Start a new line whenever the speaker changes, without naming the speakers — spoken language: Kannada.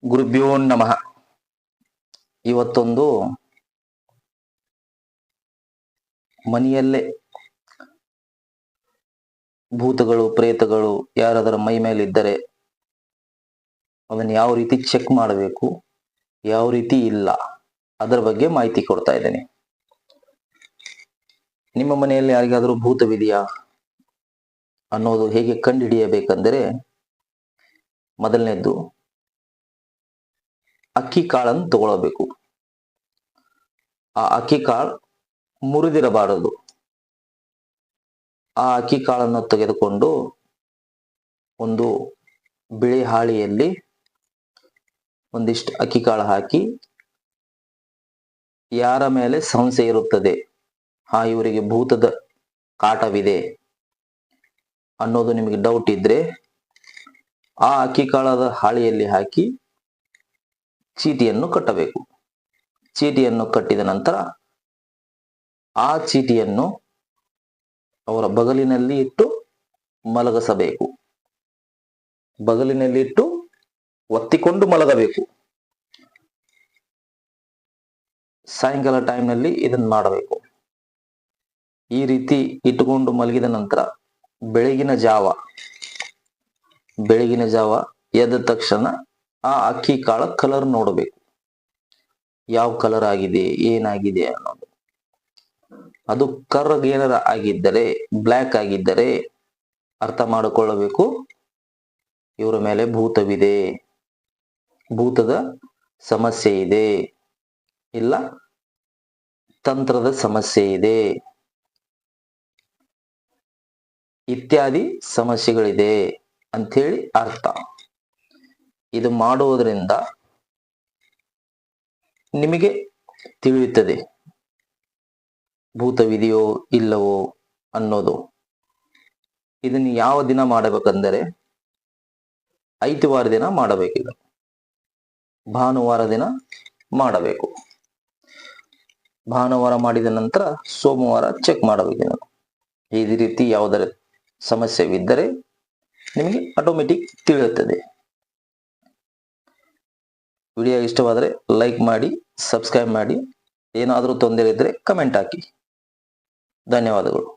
ಗುರುಭ್ಯೋ ನಮಃ. ಇವತ್ತೊಂದು ಮನೆಯಲ್ಲೇ ಭೂತಗಳು ಪ್ರೇತಗಳು ಯಾರಾದರ ಮೈ ಮೇಲಿದ್ದರೆ ಅದನ್ನು ಯಾವ ರೀತಿ ಚೆಕ್ ಮಾಡಬೇಕು, ಯಾವ ರೀತಿ ಇಲ್ಲ, ಅದರ ಬಗ್ಗೆ ಮಾಹಿತಿ ಕೊಡ್ತಾ ಇದ್ದೇನೆ. ನಿಮ್ಮ ಮನೆಯಲ್ಲಿ ಯಾರಿಗಾದರೂ ಭೂತವಿದೆಯಾ ಅನ್ನೋದು ಹೇಗೆ ಕಂಡುಹಿಡಿಯಬೇಕೆಂದರೆ, ಮೊದಲನೇದ್ದು ಅಕ್ಕಿ ಕಾಳನ್ನು ತಗೊಳ್ಳಬೇಕು. ಆ ಅಕ್ಕಿ ಕಾಳು ಮುರಿದಿರಬಾರದು. ಆ ಅಕ್ಕಿ ಕಾಳನ್ನು ತೆಗೆದುಕೊಂಡು ಒಂದು ಬಿಳಿ ಹಾಳಿಯಲ್ಲಿ ಒಂದಿಷ್ಟು ಅಕ್ಕಿ ಕಾಳು ಹಾಕಿ, ಯಾರ ಮೇಲೆ ಸಂಶಯ ಇರುತ್ತದೆ, ಇವರಿಗೆ ಭೂತದ ಕಾಟವಿದೆ ಅನ್ನೋದು ನಿಮಗೆ ಡೌಟ್ ಇದ್ರೆ, ಆ ಅಕ್ಕಿ ಕಾಳದ ಹಾಳಿಯಲ್ಲಿ ಹಾಕಿ ಚೀಟಿಯನ್ನು ಕಟ್ಟಬೇಕು. ಚೀಟಿಯನ್ನು ಕಟ್ಟಿದ ನಂತರ ಆ ಚೀಟಿಯನ್ನು ಅವರ ಬಗಲಿನಲ್ಲಿ ಇಟ್ಟು ಮಲಗಿಸಬೇಕು. ಬಗಲಿನಲ್ಲಿ ಇಟ್ಟು ಒತ್ತಿಕೊಂಡು ಮಲಗಬೇಕು. ಸಾಯಂಕಾಲ ಟೈಮ್ನಲ್ಲಿ ಇದನ್ನು ಮಾಡಬೇಕು. ಈ ರೀತಿ ಇಟ್ಟುಕೊಂಡು ಮಲಗಿದ ನಂತರ ಬೆಳಗಿನ ಜಾವ ಎದ್ದ ತಕ್ಷಣ ಆ ಅಕ್ಕಿ ಕಾಳ ಕಲರ್ ನೋಡಬೇಕು. ಯಾವ ಕಲರ್ ಆಗಿದೆ, ಏನಾಗಿದೆ ಅನ್ನೋದು. ಅದು ಕರ್ರಗೇನರ ಆಗಿದ್ದರೆ, ಬ್ಲ್ಯಾಕ್ ಆಗಿದ್ದರೆ ಅರ್ಥ ಮಾಡಿಕೊಳ್ಳಬೇಕು, ಇವರ ಮೇಲೆ ಭೂತವಿದೆ, ಭೂತದ ಸಮಸ್ಯೆ ಇದೆ, ಇಲ್ಲ ತಂತ್ರದ ಸಮಸ್ಯೆ ಇದೆ, ಇತ್ಯಾದಿ ಸಮಸ್ಯೆಗಳಿದೆ ಅಂಥೇಳಿ ಅರ್ಥ. ಇದು ಮಾಡುವುದರಿಂದ ನಿಮಗೆ ತಿಳಿಯುತ್ತದೆ ಭೂತವಿದೆಯೋ ಇಲ್ಲವೋ ಅನ್ನೋದು. ಇದನ್ನು ಯಾವ ದಿನ ಮಾಡಬೇಕೆಂದರೆ, ಐತವಾರ ದಿನ ಮಾಡಬೇಕಿದೆ, ಭಾನುವಾರ ದಿನ ಮಾಡಬೇಕು. ಭಾನುವಾರ ಮಾಡಿದ ನಂತರ ಸೋಮವಾರ ಚೆಕ್ ಮಾಡಬೇಕಿದೆ. ಈ ರೀತಿ ಯಾವುದರ ಸಮಸ್ಯೆವಿದ್ದರೆ ನಿಮಗೆ ಆಟೋಮೆಟಿಕ್ ತಿಳಿಯುತ್ತದೆ. ವಿಡಿಯೋ ಇಷ್ಟವಾದರೆ ಲೈಕ್ ಮಾಡಿ, ಸಬ್ಸ್ಕ್ರೈಬ್ ಮಾಡಿ. ಏನಾದರೂ ತೊಂದರೆ ಇದ್ದರೆ ಕಮೆಂಟ್ ಹಾಕಿ. ಧನ್ಯವಾದಗಳು.